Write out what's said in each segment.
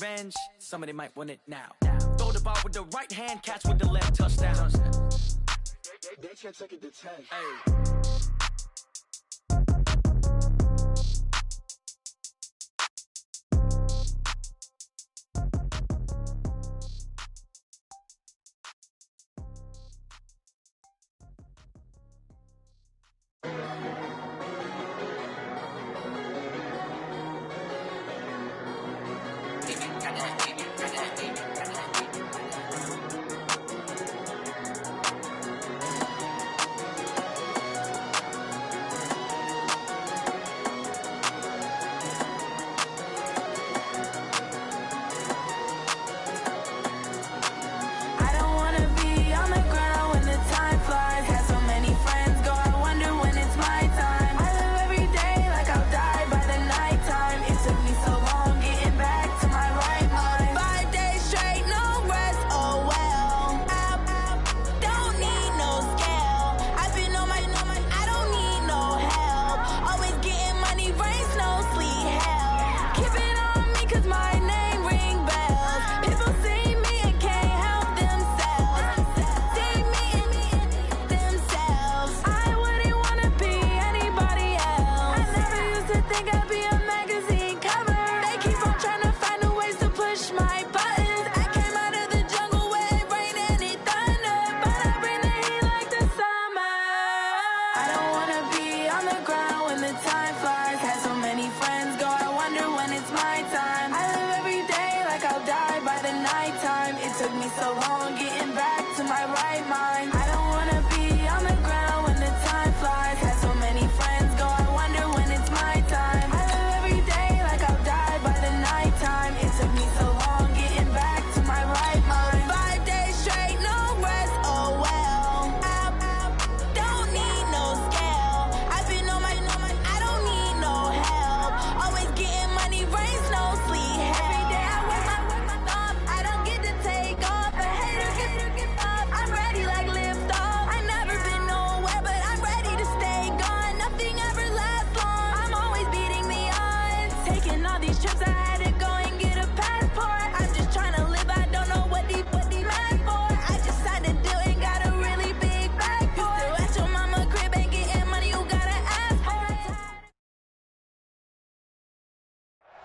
revenge, somebody might want it now. Throw the ball with the right hand, catch with the left, touchdown. They can't take it to 10. Hey.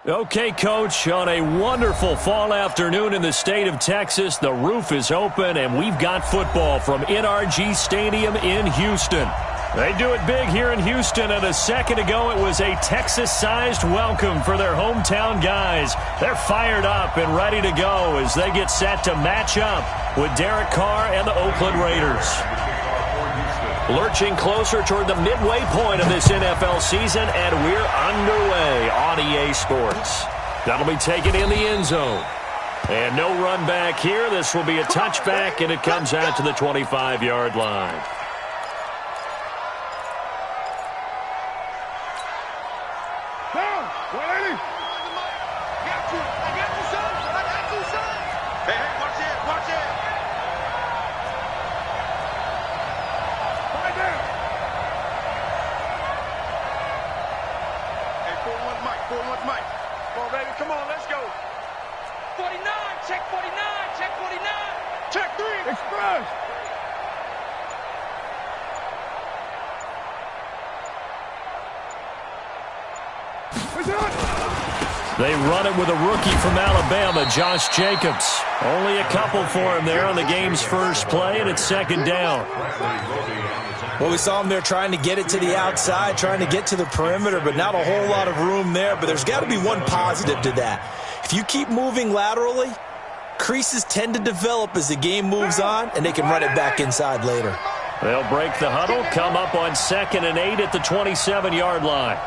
Okay, Coach, on a wonderful fall afternoon in the state of Texas, the roof is open, and we've got football from NRG Stadium in Houston. They do it big here in Houston, and a second ago it was a Texas-sized welcome for their hometown guys. They're fired up and ready to go as they get set to match up with Derek Carr and the Oakland Raiders. Lurching closer toward the midway point of this NFL season, and we're underway on EA Sports. That'll be taken in the end zone. And no run back here. This will be a touchback, and it comes out to the 25-yard line. They run it with a rookie from Alabama, Josh Jacobs. Only a couple for him there on the game's first play, and it's second down. Well, we saw him there trying to get it to the outside, trying to get to the perimeter, but not a whole lot of room there. But there's got to be one positive to that. If you keep moving laterally, creases tend to develop as the game moves on, and they can run it back inside later. They'll break the huddle, come up on 2nd and 8 at the 27-yard line.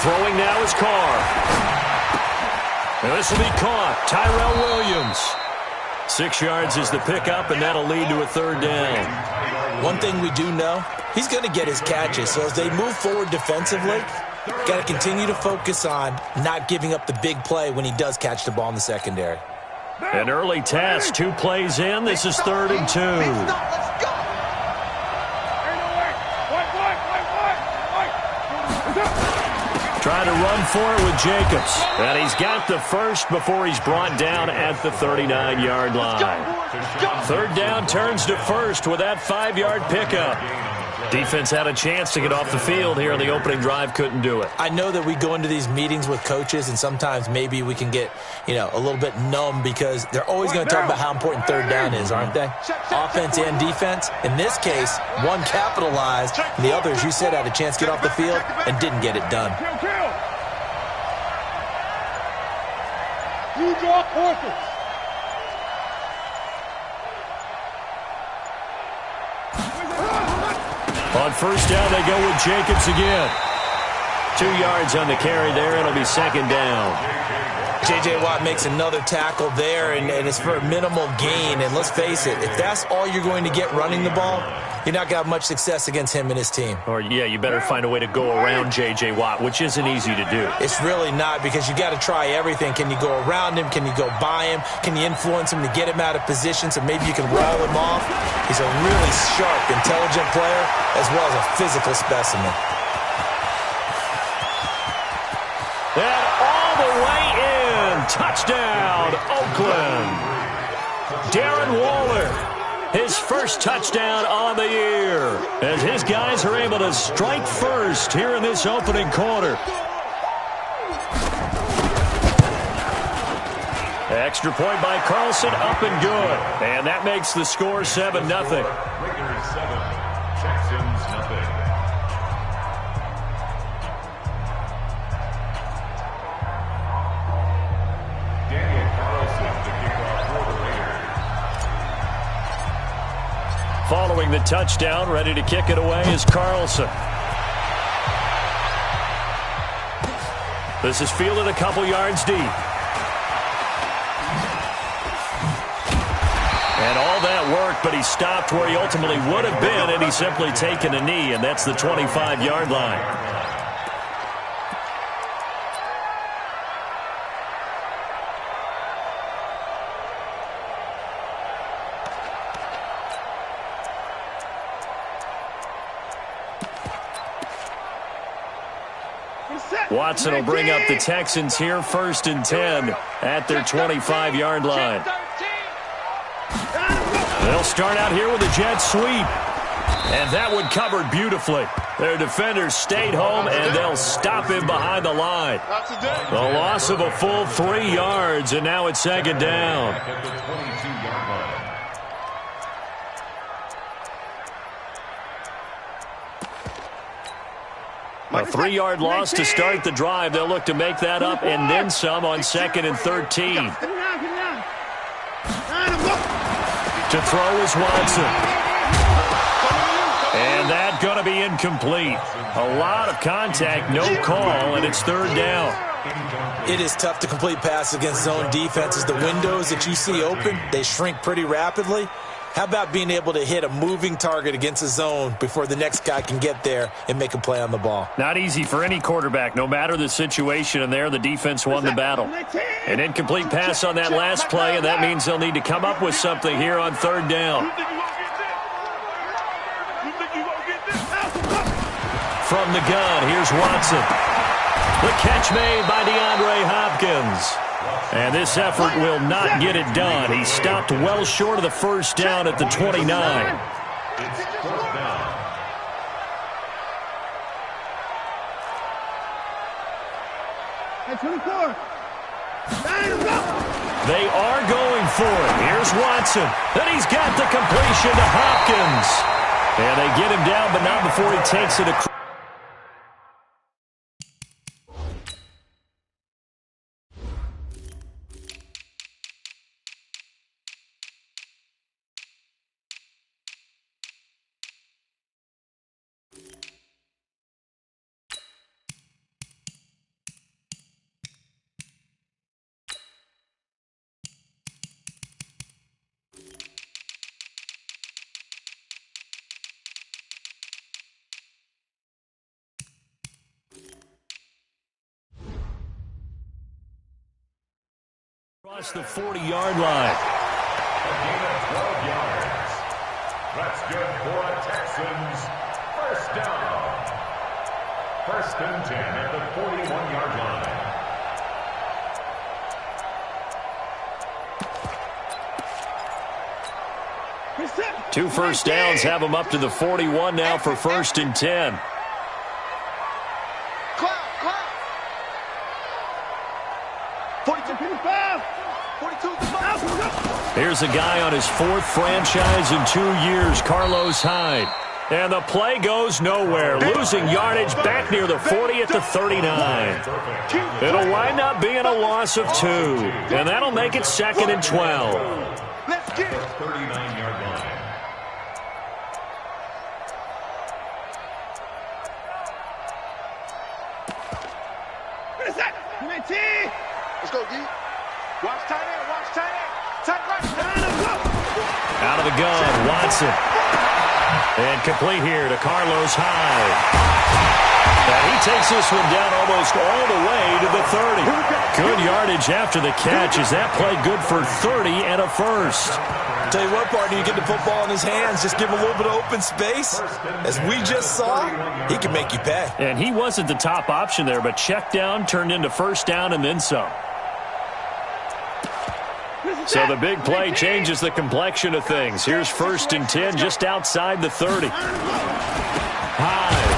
Throwing now is Carr. And this will be caught. Tyrell Williams. 6 yards is the pickup, and that'll lead to a third down. One thing we do know, he's going to get his catches. So as they move forward defensively, got to continue to focus on not giving up the big play when he does catch the ball in the secondary. An early task, 2 plays in. This is 3rd and 2. Trying to run for it with Jacobs. And he's got the first before he's brought down at the 39-yard line. Third down turns to first with that 5-yard pickup. Defense had a chance to get off the field here in the opening drive, couldn't do it. I know that we go into these meetings with coaches, and sometimes maybe we can get, a little bit numb because they're always going to talk about how important third down is, aren't they? Offense and defense. In this case, one capitalized, and the other, as you said, had a chance to get off the field and didn't get it done. You draw quarters. On first down, they go with Jacobs again. 2 yards on the carry there. It'll be second down. J.J. Watt makes another tackle there, and it's for a minimal gain. And let's face it, if that's all you're going to get running the ball, you're not going to have much success against him and his team. Or, yeah, you better find a way to go around J.J. Watt, which isn't easy to do. It's really not, because you got to try everything. Can you go around him? Can you go by him? Can you influence him to get him out of position so maybe you can roll him off? He's a really sharp, intelligent player as well as a physical specimen. And all the way in. Touchdown, Oakland. Darren Waller, his first touchdown on the year, as his guys are able to strike first here in this opening quarter. Extra point by Carlson, up and good. And that makes the score 7-0. Raiders 7, Texans nothing. Daniel Carlson, the kickoff for the Raiders. Following the touchdown, ready to kick it away is Carlson. This is fielded a couple yards deep. And all that work, but he stopped where he ultimately would have been, and he's simply taken a knee, and that's the 25-yard line. Watson will bring up the Texans here, 1st and 10 at their 25-yard line. They'll start out here with a jet sweep. And that one covered beautifully. Their defenders stayed home, and they'll stop him behind the line. The loss of a full 3 yards, and now it's second down. A 3-yard loss to start the drive. They'll look to make that up and then some on 2nd and 13. To throw is Watson. And that's going to be incomplete. A lot of contact, no call, and it's 3rd down. It is tough to complete passes against zone defenses. The windows that you see open, they shrink pretty rapidly. How about being able to hit a moving target against a zone before the next guy can get there and make a play on the ball? Not easy for any quarterback, no matter the situation, and there the defense won the battle. An incomplete pass on that last play, and that means they'll need to come up with something here on 3rd down. From the gun, here's Watson. The catch made by DeAndre Hopkins. And this effort will not get it done. He stopped well short of the 1st down at the 29. It's 4th down. Hey, 24. They are going for it. Here's Watson. And he's got the completion to Hopkins. And they get him down, but not before he takes it across. Across the 40-yard line. A gain of 12 yards. That's good for a Texans 1st down. First and 10 at the 41-yard line. Two first downs have them up to the 41 now for first and 10. Here's a guy on his fourth franchise in 2 years, Carlos Hyde. And the play goes nowhere, losing yardage back near the 40 at the 39. It'll wind up being a loss of 2, and that'll make it second and 12. Let's get it. 39-yard line. Let's go, D. Watch tight end, watch tight end. Tight right. Out of the gun, Watson. And complete here to Carlos Hyde. And he takes this one down almost all the way to the 30. Good yardage after the catch. Is that play good for 30 and a first? Tell you what, partner, you get the football in his hands, just give him a little bit of open space. As we just saw, he can make you pay. And he wasn't the top option there, but check down turned into first down and then some. So the big play changes the complexion of things. Here's first and 10 just outside the 30. Hyde.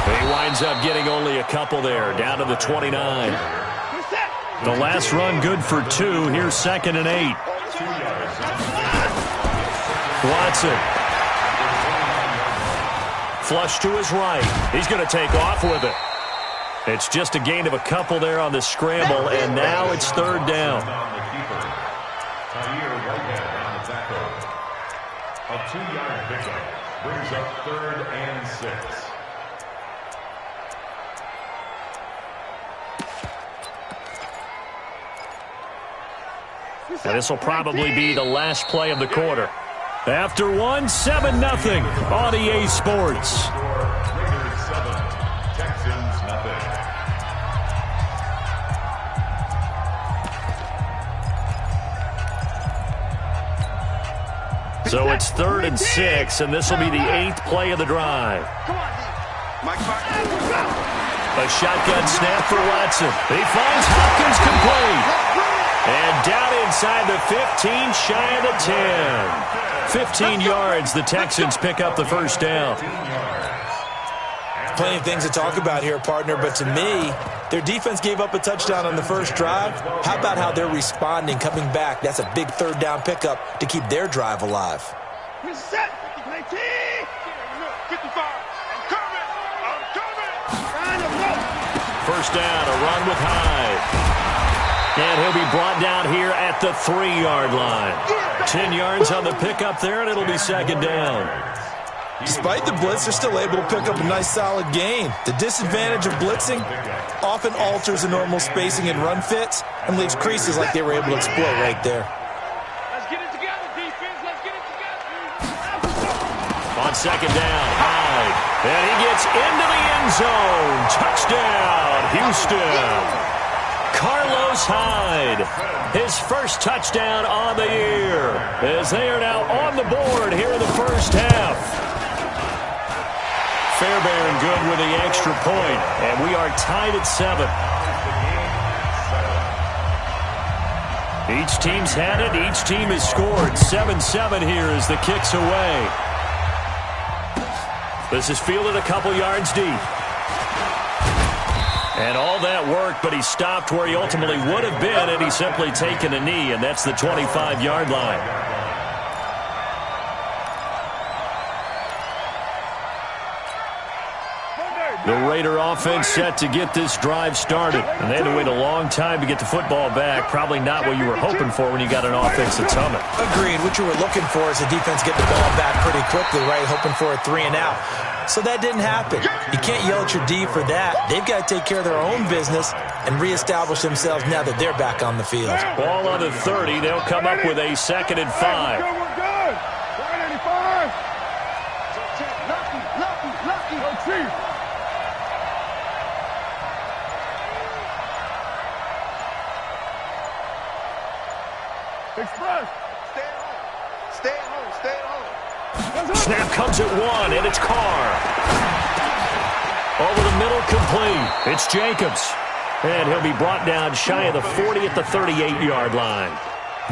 He winds up getting only a couple there, down to the 29. The last run good for 2. Here's second and 8. Watson. Flush to his right. He's going to take off with it. It's just a gain of a couple there on the scramble, and now it's third down. A 2-yard pickup brings up third and 6. And this will probably be the last play of the quarter. After one, 7-0 on EA Sports. Raiders 7, Texans nothing. So it's third and 6, and this will be the 8th play of the drive. A shotgun snap for Watson. He finds Hopkins complete. And down inside the 15, shy of the 10. 15 yards, the Texans pick up the first down. Plenty of things to talk about here, partner, but to me, their defense gave up a touchdown on the first drive. How about how they're responding, coming back? That's a big third down pickup to keep their drive alive. Reset. 19. 55. I'm coming. First down, a run with Hyde. And he'll be brought down here at the 3-yard line. 10 yards on the pickup there, and it'll be second down. Despite the blitz, they're still able to pick up a nice solid gain. The disadvantage of blitzing often alters the normal spacing and run fits and leaves creases like they were able to exploit right there. Let's get it together, defense. Let's get it together. On second down, Hyde. And he gets into the end zone. Touchdown, Houston. Carlos Hyde, his first touchdown on the year, as they are now on the board here in the first half. Fairbairn good with the extra point, and we are tied at 7. Each team's had it. Each team has scored. 7-7 here as the kick's away. This is fielded a couple yards deep. And all that worked, but he stopped where he ultimately would have been, and he's simply taken a knee, and that's the 25-yard line. The Raider offense set to get this drive started. And they had to wait a long time to get the football back. Probably not what you were hoping for when you got an offense that's humming. Agreed. What you were looking for is the defense get the ball back pretty quickly, right? Hoping for a 3 and out. So that didn't happen. You can't yell at your D for that. They've got to take care of their own business and reestablish themselves now that they're back on the field. Ball on the 30. They'll come up with a 2nd and 5. We're good. 85. Lucky. Oh, Chief. Express. Stay at home. Snap comes at 1, and it's Carr. Over the middle, complete. It's Jacobs. And he'll be brought down shy of the 40 at the 38-yard line.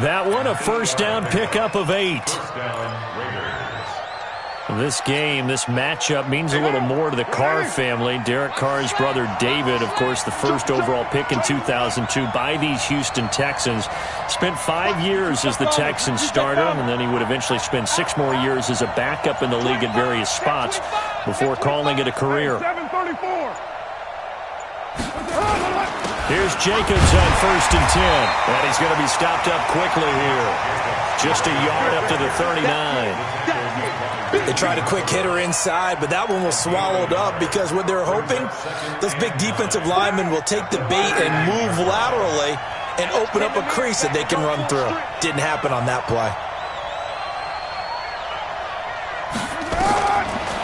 That one, a first down pickup of 8. This game, this matchup means a little more to the Carr family. Derek Carr's brother David, of course, the first overall pick in 2002 by these Houston Texans. Spent 5 years as the Texans starter, and then he would eventually spend 6 more years as a backup in the league at various spots before calling it a career. Here's Jacobs on 1st and 10. And he's going to be stopped up quickly here. Just a yard up to the 39. They tried a quick hitter inside, but that one was swallowed up because what they're hoping, those big defensive linemen will take the bait and move laterally and open up a crease that they can run through. Didn't happen on that play.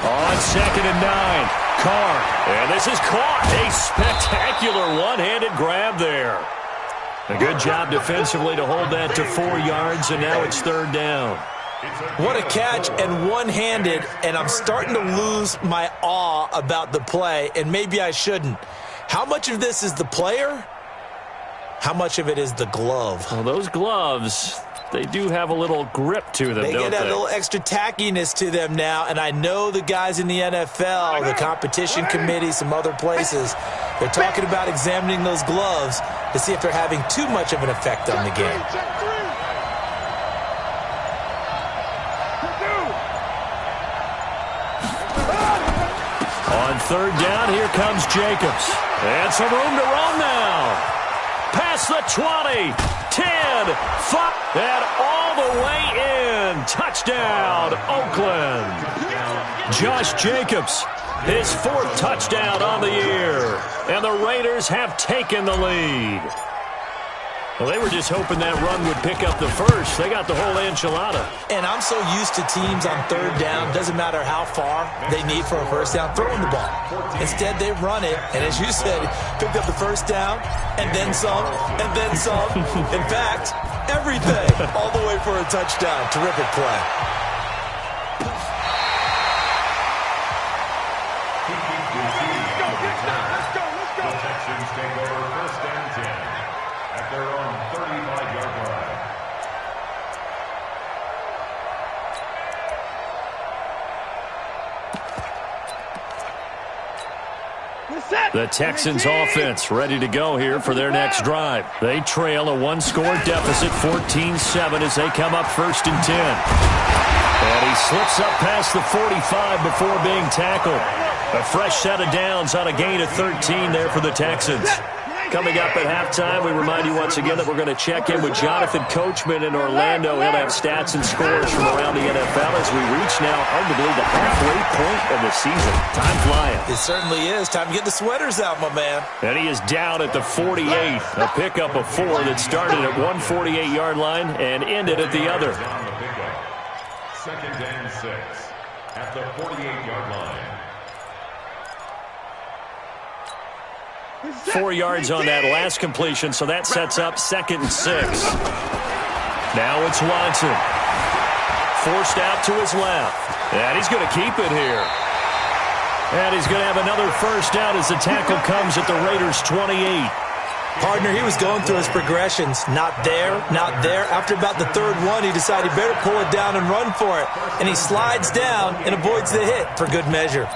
On 2nd and 9, Carr. And this is caught. A spectacular one-handed grab there. A good job defensively to hold that to 4 yards, and now it's 3rd down. What a catch, and one-handed, and I'm starting to lose my awe about the play, and maybe I shouldn't. How much of this is the player? How much of it is the glove? Well, those gloves, they do have a little grip to them, They don't get that they? little extra tackiness to them now, and I know the guys in the NFL, the competition committee, some other places, they're talking about examining those gloves to see if they're having too much of an effect on the game. On 3rd down, here comes Jacobs. And some room to run now. Past the 20, 10, 5, and all the way in. Touchdown, Oakland. Josh Jacobs, his 4th touchdown on the year. And the Raiders have taken the lead. Well, they were just hoping that run would pick up the first. They got the whole enchilada. And I'm so used to teams on 3rd down, doesn't matter how far they need for a first down, throwing the ball. Instead, they run it, and as you said, picked up the first down, and then some, and then some. In fact, everything, all the way for a touchdown. Terrific play. The Texans take over 1st and 10 at their own 35-yard line. The Texans offense ready to go here for their next drive. They trail a 1-score deficit, 14-7, as they come up 1st and 10. And he slips up past the 45 before being tackled. A fresh set of downs on a gain of 13 there for the Texans. Coming up at halftime, we remind you once again that we're going to check in with Jonathan Coachman in Orlando. He'll have stats and scores from around the NFL as we reach now arguably the halfway point of the season. Time flying. It certainly is. Time to get the sweaters out, my man. And he is down at the 48. A pickup of 4 that started at 148-yard line and ended at the other. 2nd and 6 at the 48-yard line. 4 yards on that last completion, so that sets up 2nd and 6. Now it's Watson. Forced out to his left. And he's going to keep it here. And he's going to have another first down as the tackle comes at the Raiders' 28. Partner, he was going through his progressions. Not there, not there. After about the 3rd one, he decided he better pull it down and run for it. And he slides down and avoids the hit for good measure.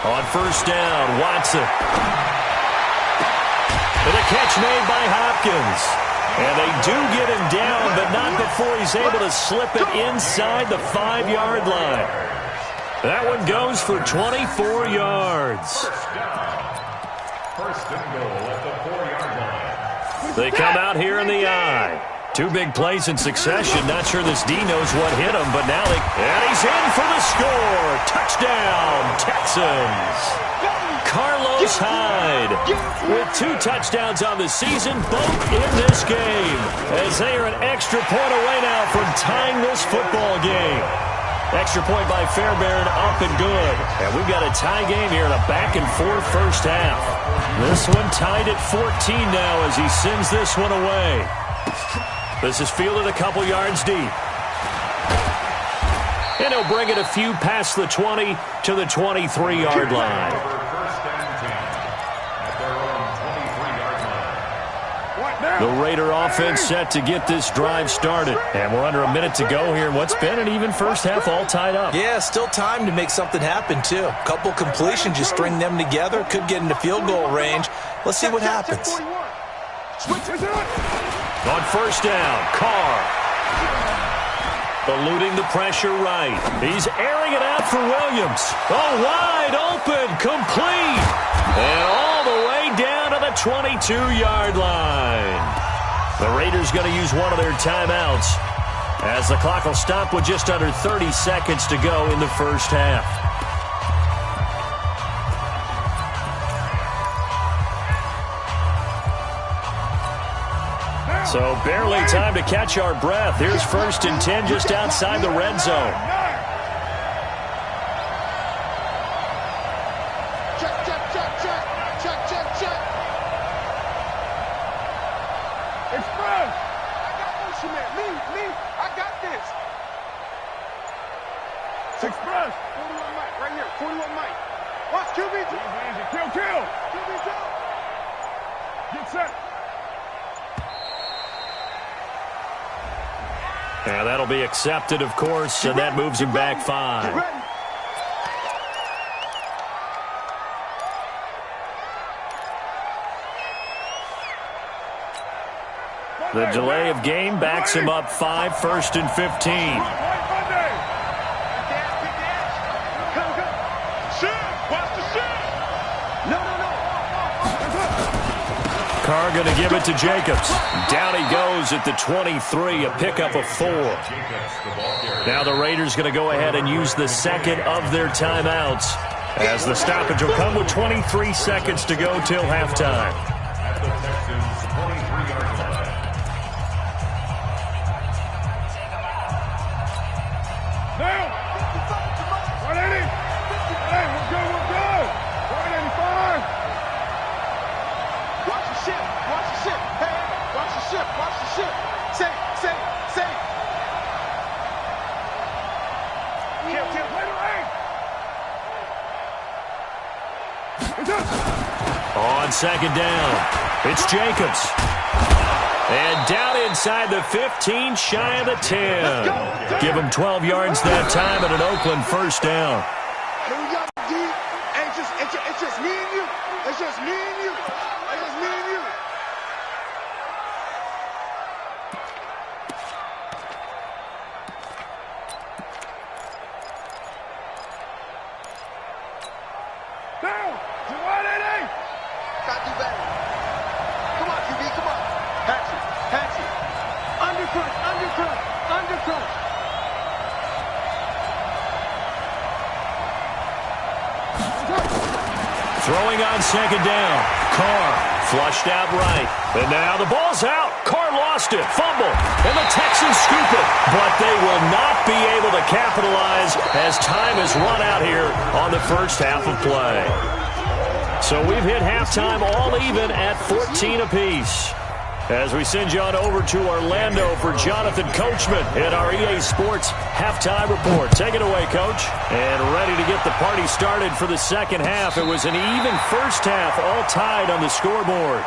On 1st down, Watson. And a catch made by Hopkins. And they do get him down, but not before he's able to slip it inside the 5-yard line. That one goes for 24 yards. 1st and goal at the 4-yard line. They come out here in the eye. 2 big plays in succession. Not sure this D knows what hit him, but now and he's in for the score. Touchdown, Texans. Carlos Hyde with 2 touchdowns on the season, both in this game, as they are an extra point away now from tying this football game. Extra point by Fairbairn, up and good. And we've got a tie game here in a back-and-forth first half. This one tied at 14 now as he sends this one away. This is fielded a couple yards deep. And he'll bring it a few past the 20 to the 23-yard line. First and 10 at their own 23-yard line. The Raider offense set to get this drive started. And we're under a minute to go here in what's been an even first half, all tied up. Yeah, still time to make something happen, too. A couple completions, you string them together, could get into field goal range. Let's see what happens. On first down, Carr. Eluding the pressure right. He's airing it out for Williams. Oh, wide open, complete. And all the way down to the 22-yard line. The Raiders going to use one of their timeouts as the clock will stop with just under 30 seconds to go in the first half. So barely time to catch our breath. Here's first and 10 just outside the red zone. Check. Express. I got motion man. Me. I got this. Express. 41 Mike. Right here. 41 Mike. Watch QB. Easy. Kill. QB kill. Get set. Yeah, that'll be accepted, of course, and that moves him back 5. The delay of game backs him up 5, first and 15. Carr going to give it to Jacobs. Down he goes at the 23, a pickup of 4. Now the Raiders going to go ahead and use the second of their timeouts as the stoppage will come with 23 seconds to go till halftime. At the Texans' 23-yard line. Now! 180! Hey, we're good! 185! Watch the ship! Hey, watch the ship! Say! Kill, play the lane! On second down, it's Jacobs. And down inside the 15, shy of the 10. Give him 12 yards that time and an Oakland first down. Here we go, D. It's just me and you. It's just me and you. Down. 180. Got to do better. Come on, QB. Come on. Patch it. Undercut. Throwing on second down. Carr flushed out right. And now the ball's out. Carr lost it. Fumble. And the Texans scoop it. But they will not be able to capitalize as time has run out here on the first half of play. So we've hit halftime all even at 14 apiece. As we send you on over to Orlando for Jonathan Coachman in our EA Sports Halftime Report. Take it away, Coach. And ready to get the party started for the second half. It was an even first half, all tied on the scoreboard.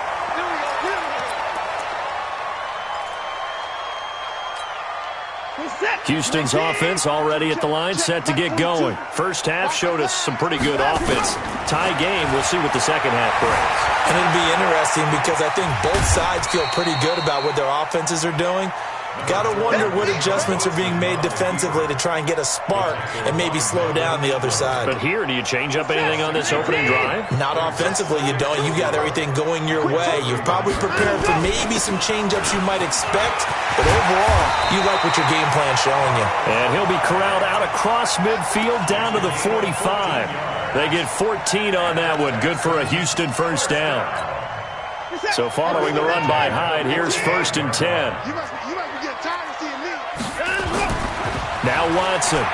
Houston's offense already at the line, set to get going. First half showed us some pretty good offense. Tie game, we'll see what the second half brings. And it'll be interesting because I think both sides feel pretty good about what their offenses are doing. Got to wonder what adjustments are being made defensively to try and get a spark and maybe slow down the other side. But here, do you change up anything on this opening drive? Not offensively, you don't. You got everything going your way. You've probably prepared for maybe some change-ups you might expect, but overall, you like what your game plan's showing you. And he'll be corralled out across midfield down to the 45. They get 14 on that one. Good for a Houston first down. So following the run by Hyde, here's first and 10. You must be getting tired of seeing me. Now Watson.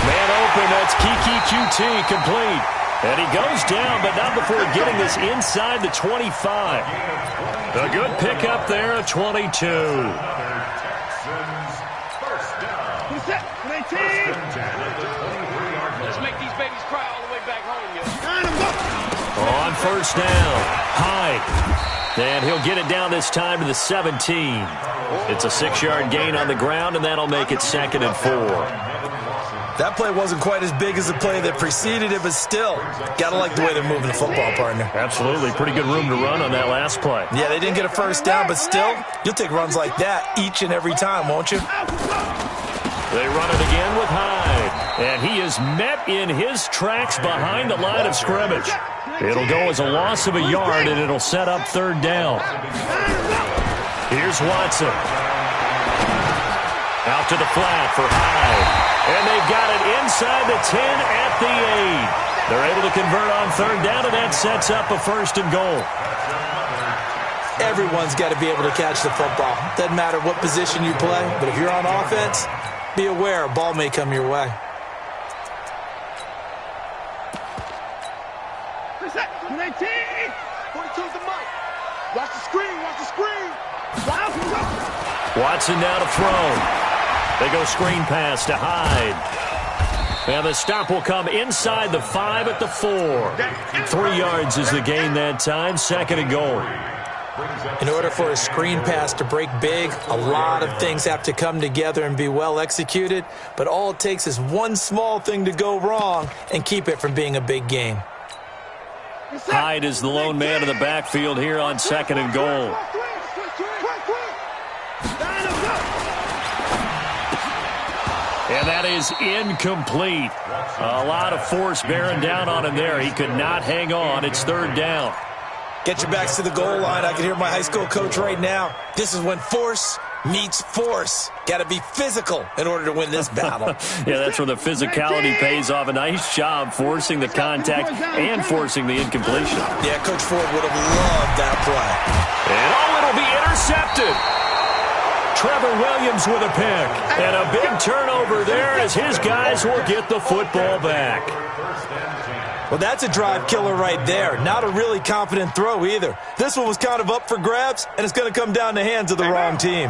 Man open, that's Kiki QT complete. And he goes down, but not before getting this inside the 25. A good pickup there at 22. Texans first down. Let's make these babies cry all the way back home, yo. On first down, Hyde. And he'll get it down this time to the 17. It's a 6-yard gain on the ground, and that'll make it 2nd and 4. That play wasn't quite as big as the play that preceded it, but still, got to like the way they're moving the football, partner. Absolutely. Pretty good room to run on that last play. Yeah, they didn't get a first down, but still, you'll take runs like that each and every time, won't you? They run it again with Hyde. And he is met in his tracks behind the line of scrimmage. It'll go as a loss of a yard, and it'll set up 3rd down. Here's Watson. Out to the flat for Hyde. And they've got it inside the 10 at the 8. They're able to convert on 3rd down, and that sets up a 1st and goal. Everyone's got to be able to catch the football. Doesn't matter what position you play, but if you're on offense, be aware a ball may come your way. Watch the screen, watch the screen. Watson now to throw. They go screen pass to Hyde. And the stop will come inside the 5 at the 4. 3 yards is the gain that time, 2nd and goal. In order for a screen pass to break big, a lot of things have to come together and be well executed, but all it takes is one small thing to go wrong and keep it from being a big game. Hyde is the lone man in the backfield here on 2nd and goal. And that is incomplete. A lot of force bearing down on him there. He could not hang on. It's 3rd down. Get your backs to the goal line. I can hear my high school coach right now. This is when force meets force. Got to be physical in order to win this battle. Yeah, that's where the physicality pays off. A nice job forcing the contact and forcing the incompletion. Yeah, Coach Ford would have loved that play. And it'll be intercepted. Trevor Williams with a pick. And a big turnover there as his guys will get the football back. Well, that's a drive killer right there. Not a really confident throw either. This one was kind of up for grabs, and it's going to come down the hands of the wrong team.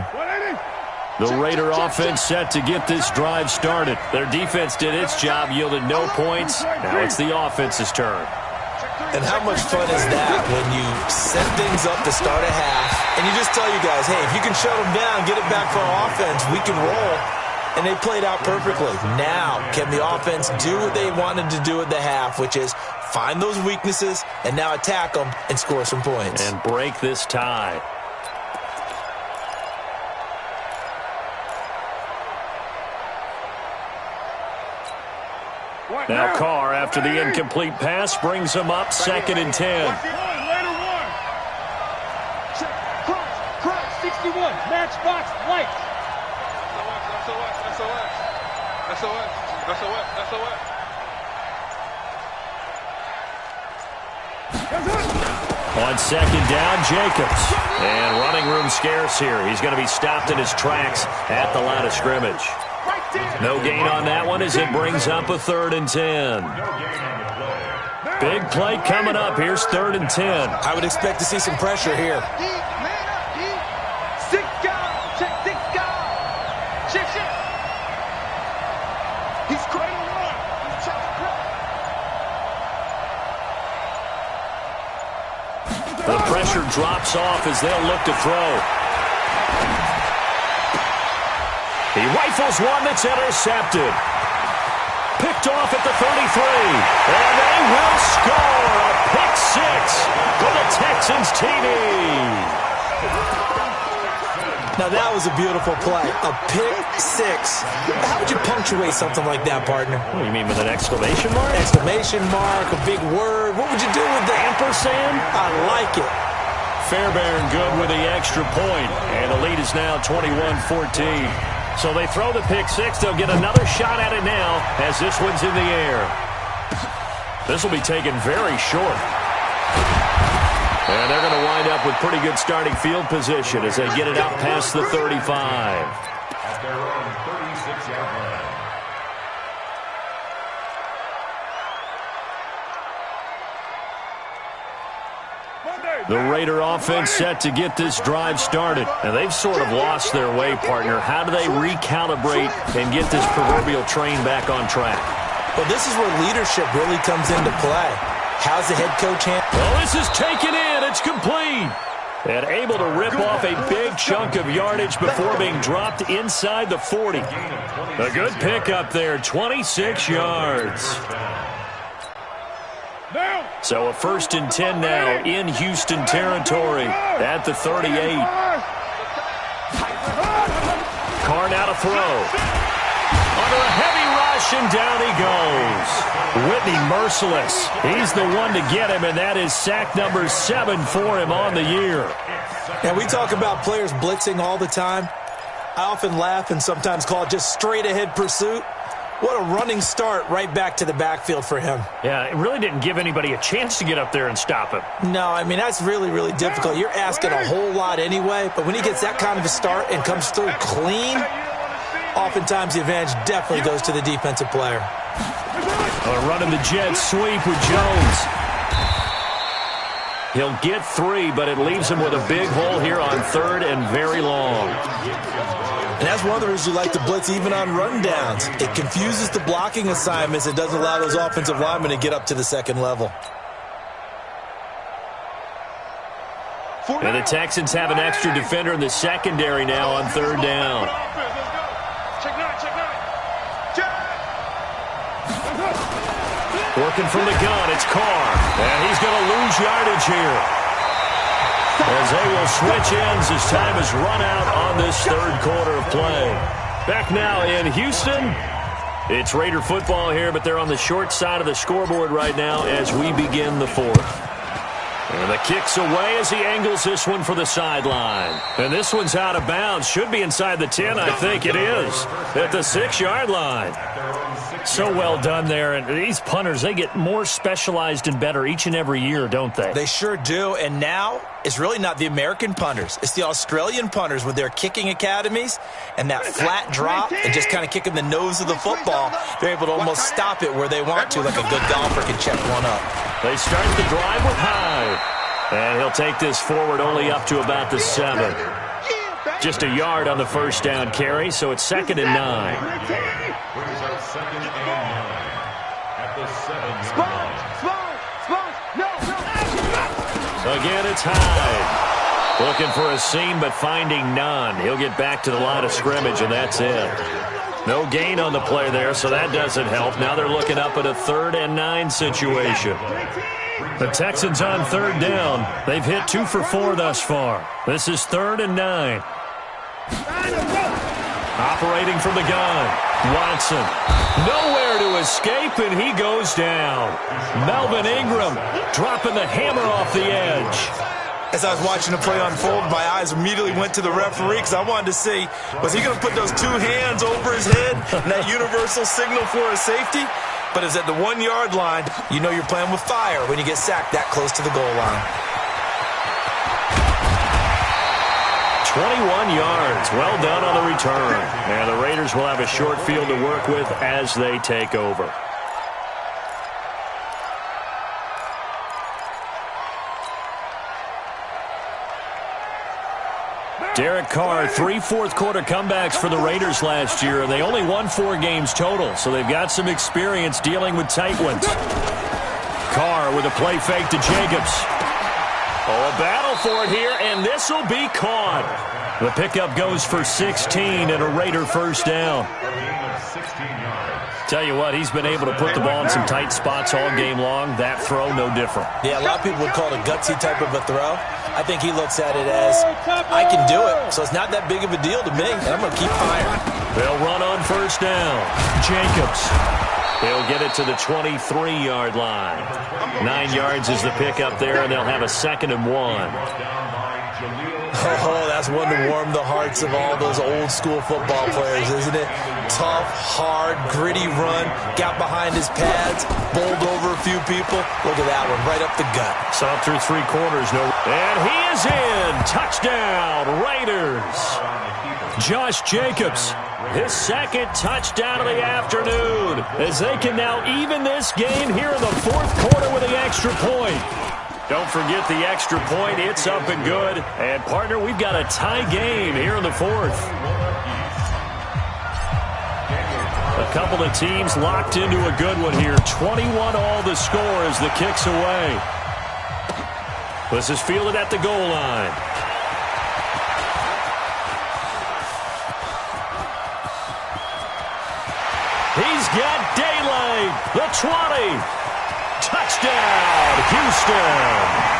The Raider offense set to get this drive started. Their defense did its job, yielded no points. Now it's the offense's turn. And how much fun is that when you set things up to start a half, and you just tell you guys, hey, if you can shut them down, get it back for our offense, we can roll. And they played out perfectly. Now, can the offense do what they wanted to do at the half, which is find those weaknesses and now attack them and score some points. And break this tie. Now Carr, after the incomplete pass, brings him up 2nd and 10. Cross, 61, matchbox, lights. SOS. On 2nd down, Jacobs. And running room scarce here. He's going to be stopped in his tracks at the line of scrimmage. No gain on that one as it brings up a 3rd and 10. Big play coming up. Here's 3rd and 10. I would expect to see some pressure here. The pressure drops off as they'll look to throw. He rifles one that's intercepted. Picked off at the 33. And they will score a pick 6 for the Texans TD. Now that was a beautiful play. A pick 6. How would you punctuate something like that, partner? What do you mean, with an exclamation mark? Exclamation mark, a big word. What would you do with that? Ampersand? I like it. Fairbairn good with the extra point. And the lead is now 21-14. So they throw the pick 6. They'll get another shot at it now as this one's in the air. This will be taken very short. And they're going to wind up with pretty good starting field position as they get it out past the 35. At their own 36-yard line. The Raider offense set to get this drive started. And they've sort of lost their way, partner. How do they recalibrate and get this proverbial train back on track? Well, this is where leadership really comes into play. How's the head coach handle? Well, this is taken in. It's complete. And able to rip off a big chunk of yardage before being dropped inside the 40. A good pickup there, 26 yards. So a 1st and 10 now in Houston territory at the 38. Carr now to throw. Under a heavy rush, and down he goes. Whitney merciless. He's the one to get him, and that is sack number 7 for him on the year. And we talk about players blitzing all the time. I often laugh and sometimes call it just straight-ahead pursuit. What a running start right back to the backfield for him. Yeah, it really didn't give anybody a chance to get up there and stop him. No, I mean, that's really, really difficult. You're asking a whole lot anyway, but when he gets that kind of a start and comes through clean, oftentimes the advantage definitely goes to the defensive player. Running the jet sweep with Jones. He'll get 3, but it leaves him with a big hole here on 3rd and very long. And that's one of the reasons you like to blitz even on run downs. It confuses the blocking assignments. It doesn't allow those offensive linemen to get up to the second level. And the Texans have an extra defender in the secondary now on 3rd down. Working from the gun, it's Carr. And he's going to lose yardage here. As they will switch ends as time has run out on this 3rd quarter of play. Back now in Houston. It's Raider football here, but they're on the short side of the scoreboard right now as we begin the 4th. And the kick's away as he angles this one for the sideline. And this one's out of bounds. Should be inside the 10, I think it is. At the 6-yard line. So well done there. And these punters, they get more specialized and better each and every year, don't they? They sure do. And now it's really not the American punters. It's the Australian punters with their kicking academies and that flat drop and just kind of kicking the nose of the football. They're able to almost stop it where they want to, like a good golfer can check one up. They start the drive with Hyde. And he'll take this forward only up to about the 7. Just a yard on the 1st down carry, so it's 2nd and 9. Again, it's Hyde. Looking for a seam, but finding none. He'll get back to the line of scrimmage, and that's it. No gain on the play there, so that doesn't help. Now they're looking up at a 3rd and 9 situation. The Texans on 3rd down. They've hit 2 for 4 thus far. This is 3rd and 9. Operating from the gun. Watson. Nowhere to escape, and he goes down. Melvin Ingram dropping the hammer off the edge. As I was watching the play unfold, my eyes immediately went to the referee because I wanted to see, was he going to put those 2 hands over his head and that universal signal for a safety? But it's at the 1-yard line. You know you're playing with fire when you get sacked that close to the goal line. 21 yards. Well done on the return. And the Raiders will have a short field to work with as they take over. Derek Carr, 3 fourth-quarter comebacks for the Raiders last year, and they only won 4 games total, so they've got some experience dealing with tight ones. Carr with a play fake to Jacobs. Oh, a battle for it here, and this will be caught. The pickup goes for 16 and a Raider 1st down. Tell you what, he's been able to put the ball in some tight spots all game long. That throw, no different. Yeah, a lot of people would call it a gutsy type of a throw. I think he looks at it as, I can do it, so it's not that big of a deal to me, and I'm going to keep firing. They'll run on 1st down. Jacobs. He'll get it to the 23-yard line. 9 yards is the pickup there, and they'll have a 2nd and 1. Oh, that's one to warm the hearts of all those old-school football players, isn't it? Tough, hard, gritty run, got behind his pads, bowled over a few people. Look at that one, right up the gut. Saw through 3 quarters. And he is in. Touchdown, Raiders. Josh Jacobs, his 2nd touchdown of the afternoon, as they can now even this game here in the 4th quarter with the extra point. Don't forget the extra point. It's up and good. And, partner, we've got a tie game here in the fourth. A couple of teams locked into a good one here. 21 all the score as the kick's away. This is fielded at the goal line. He's got daylight. The 20. Touchdown, Houston.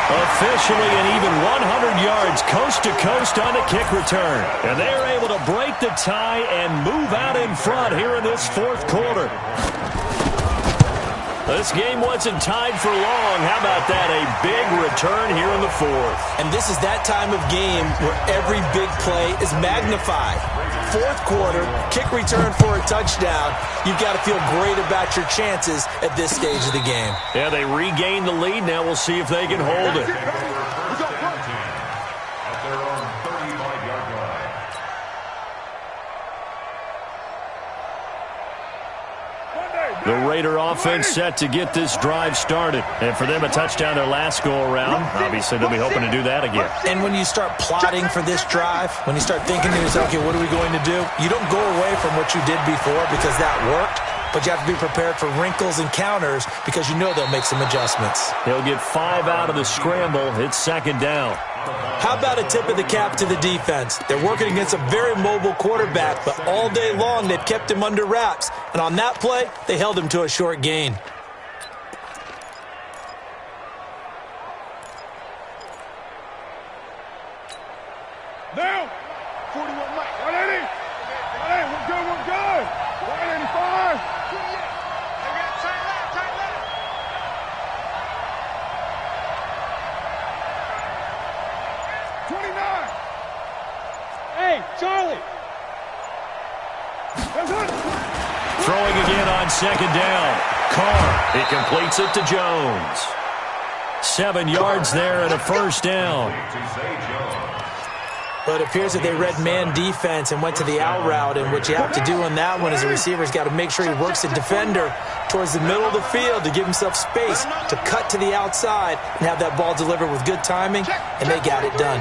Officially an even 100 yards coast to coast on a kick return. And they are able to break the tie and move out in front here in this fourth quarter. This game wasn't tied for long. How about that? A big return here in the fourth. And this is that time of game where every big play is magnified. Fourth quarter, kick return for a touchdown. You've got to feel great about your chances at this stage of the game. Yeah, they regained the lead. Now we'll see if they can hold it. At their own 35-yard line. The Raider offense set to get this drive started. And for them, a touchdown their last go-around. Obviously, they'll be hoping to do that again. And when you start plotting for this drive, when you start thinking to yourself, okay, what are we going to do? You don't go away from what you did before because that worked, but you have to be prepared for wrinkles and counters because you know they'll make some adjustments. They'll get 5 out of the scramble. It's second down. How about a tip of the cap to the defense? They're working against a very mobile quarterback, but all day long they've kept him under wraps. And on that play, they held him to a short gain. Down. 41 Mike. 180. 180. We're good. We're good. 185. Tight left. 29. Hey, Charlie. Throwing again on second down. Carr. He completes it to Jones. 7 yards there and a first down. But it appears that they read man defense and went to the out route, and what you have to do on that one is the receiver's got to make sure he works the defender towards the middle of the field to give himself space to cut to the outside and have that ball delivered with good timing, and they got it done.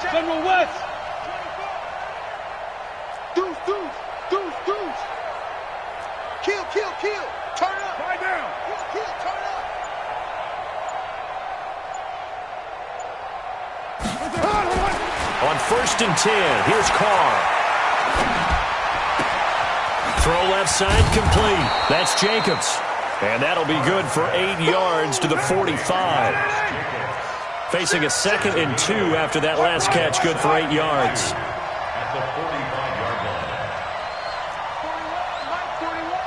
General West. Deuce. Kill. Turn up. Right down. Kill, turn up. On 1st and 10, here's Carr. Throw left side complete. That's Jacobs. And that'll be good for 8 yards to the 45. Facing a 2nd and 2 after that last catch, good for 8 yards. At the 45-yard line. 41.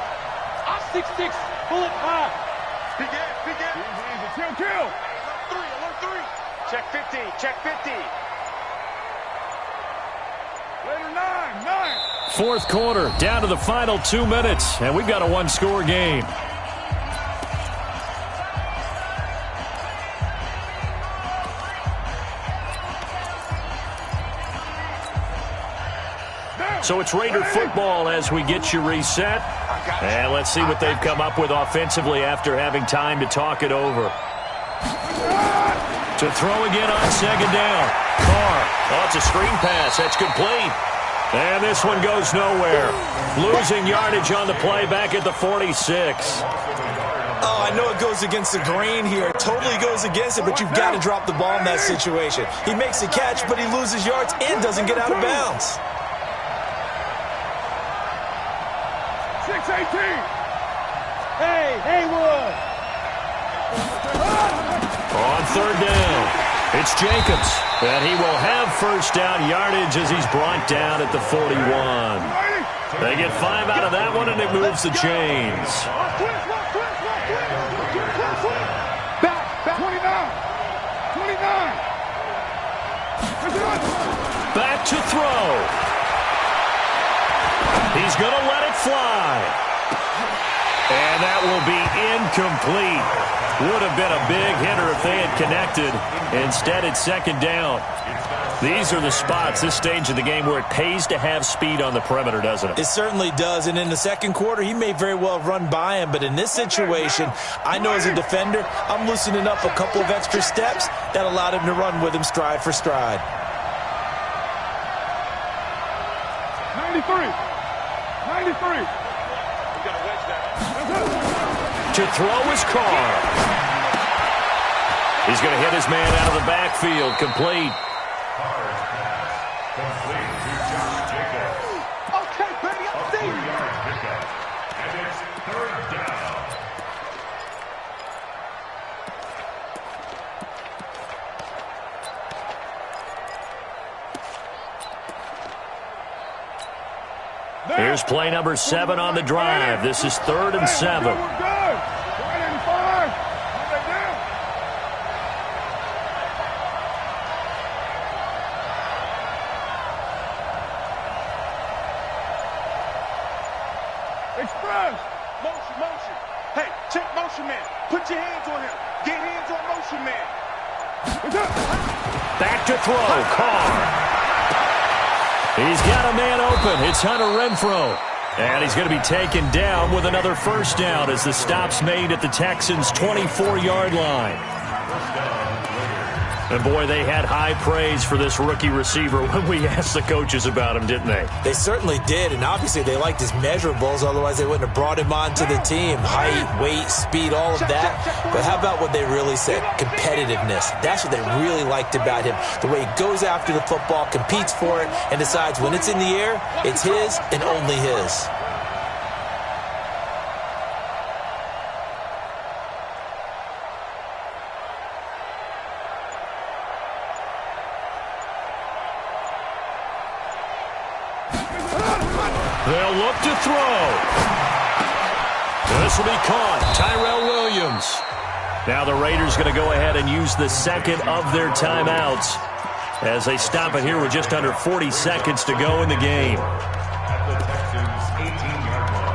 I'm 6'6", bullet high. Big ass. Easy. Kill. Alert 3. Check 50. Later 9. Fourth quarter, down to the final 2 minutes, and we've got a one-score game. So it's Raider football as we get you reset. And let's see what they've come up with offensively after having time to talk it over. To throw again on second down. Carr. Oh, it's a screen pass. That's complete. And this one goes nowhere. Losing yardage on the play back at the 46. Oh, I know it goes against the grain here. It totally goes against it, but you've got to drop the ball in that situation. He makes a catch, but he loses yards and doesn't get out of bounds. 6-18. Hey, Haywood. On third down, it's Jacobs. And he will have first down yardage as he's brought down at the 41. They get 5 out of that one, and it moves the chains. Back. 29. Back to throw. He's going to let it fly. And that will be incomplete. Would have been a big hitter if they had connected. Instead, it's second down. These are the spots, this stage of the game, where it pays to have speed on the perimeter, doesn't it? It certainly does, and in the second quarter, he may very well run by him, but in this situation, I know as a defender, I'm loosening up a couple of extra steps that allowed him to run with him stride for stride. 93. To throw is Carr. He's going to hit his man out of the backfield, complete. Carr's pass complete to Josh Jacobs. Okay, baby, I'm A seeing 3-yard pickup. And it's third down. Here's play number 7 on the drive. This is 3rd and 7. We're good. 5. Down. Express. Motion. Hey, check motion man. Put your hands on him. Get hands on motion man. Back to throw, Carr. He's got a man open. It's Hunter Renfrow. And he's going to be taken down with another first down as the stop's made at the Texans' 24-yard line. And boy, they had high praise for this rookie receiver when we asked the coaches about him, didn't they? They certainly did, and obviously they liked his measurables, otherwise they wouldn't have brought him onto the team. Height, weight, speed, all of that. But how about what they really said? Competitiveness. That's what they really liked about him. The way he goes after the football, competes for it, and decides when it's in the air, it's his and only his. They'll look to throw. This will be caught. Tyrell Williams. Now the Raiders going to go ahead and use the second of their timeouts as they stop it here with just under 40 seconds to go in the game. At the Texans' 18-yard line.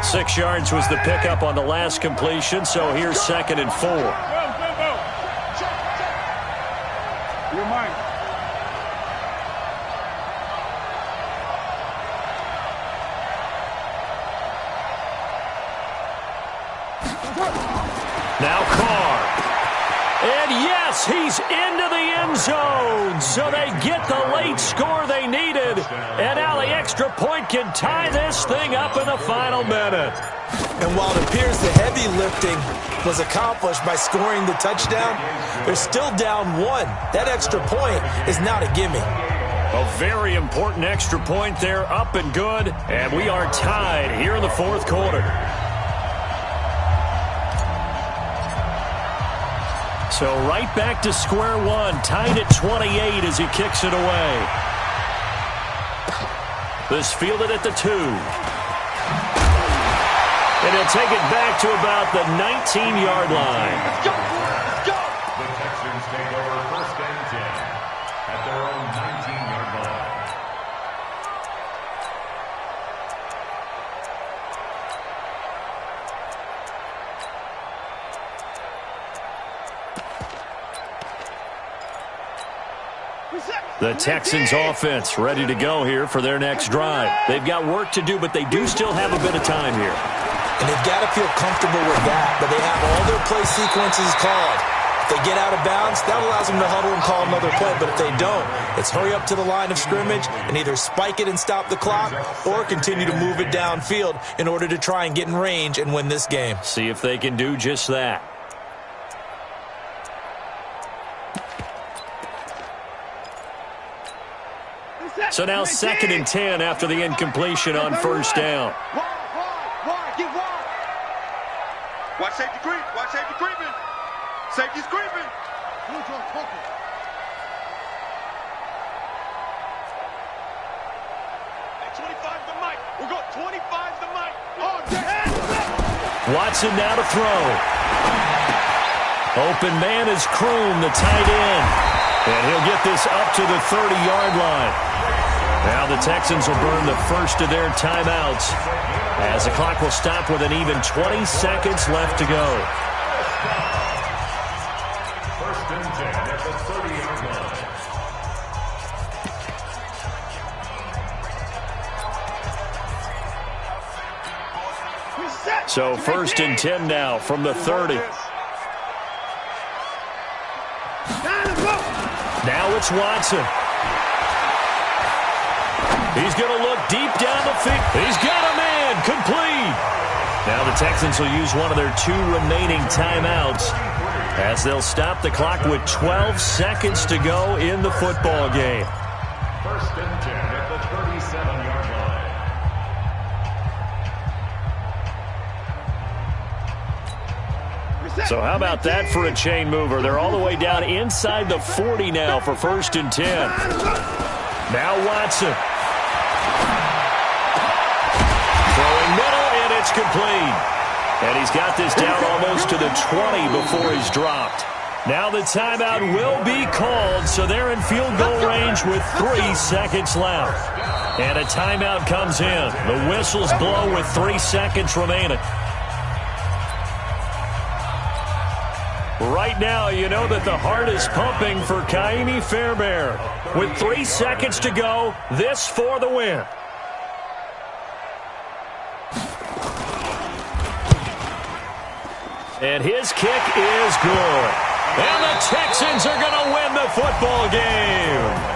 Six yards was the pickup on the last completion, so here's 2nd and 4. You're mine. Now Carr. And yes, he's into the end zone. So they get the late score they needed. And now the extra point can tie this thing up in the final minute. And while it appears the heavy lifting was accomplished by scoring the touchdown, they're still down 1. That extra point is not a gimme. A very important extra point there, up and good. And we are tied here in the 4th quarter. So right back to square one, tied at 28 as he kicks it away. This fielded at the 2. And he'll take it back to about the 19-yard line. Let's go. The Texans take over 1st and 10 at their own 19-yard line. The Texans offense ready to go here for their next drive. They've got work to do, but they do still have a bit of time here. And they've got to feel comfortable with that, but they have all their play sequences called. If they get out of bounds, that allows them to huddle and call another play, but if they don't, it's hurry up to the line of scrimmage and either spike it and stop the clock or continue to move it downfield in order to try and get in range and win this game. See if they can do just that. So now 2nd and 10 after the incompletion on 1st down. Wide, get wide. Watch safety creep. Watch safety creeping. Safety's creeping. Hey, 25's the mic. We're going 25's the mic. On Watson now to throw. Open man is Kroom, the tight end. And he'll get this up to the 30-yard line. Now the Texans will burn the first of their timeouts as the clock will stop with an even 20 seconds left to go. First and 10 at the 30-yard line. So first and 10 now from the 30. Now it's Watson. He's going to look deep down the field. He's got a man. Complete. Now the Texans will use one of their 2 remaining timeouts as they'll stop the clock with 12 seconds to go in the football game. First and 10 at the 37-yard line. So how about that for a chain mover? They're all the way down inside the 40 now for first and 10. Now Watson. Throwing middle, and it's complete. And he's got this down almost to the 20 before he's dropped. Now the timeout will be called, so they're in field goal range with 3 seconds left. And a timeout comes in. The whistles blow with 3 seconds remaining. Right now, you know that the heart is pumping for Kaimi Fairbairn. With 3 seconds to go, this for the win. And his kick is good. And the Texans are going to win the football game.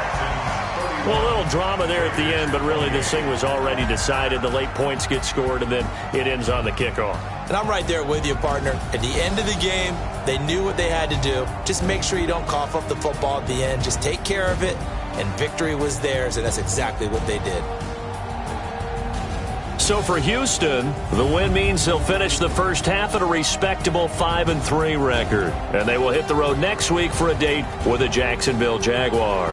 Well, a little drama there at the end, but really this thing was already decided. The late points get scored, and then it ends on the kickoff. And I'm right there with you, partner. At the end of the game, they knew what they had to do. Just make sure you don't cough up the football at the end. Just take care of it, and victory was theirs, and that's exactly what they did. So for Houston, the win means they'll finish the first half at a respectable 5-3 record. And they will hit the road next week for a date with the Jacksonville Jaguars.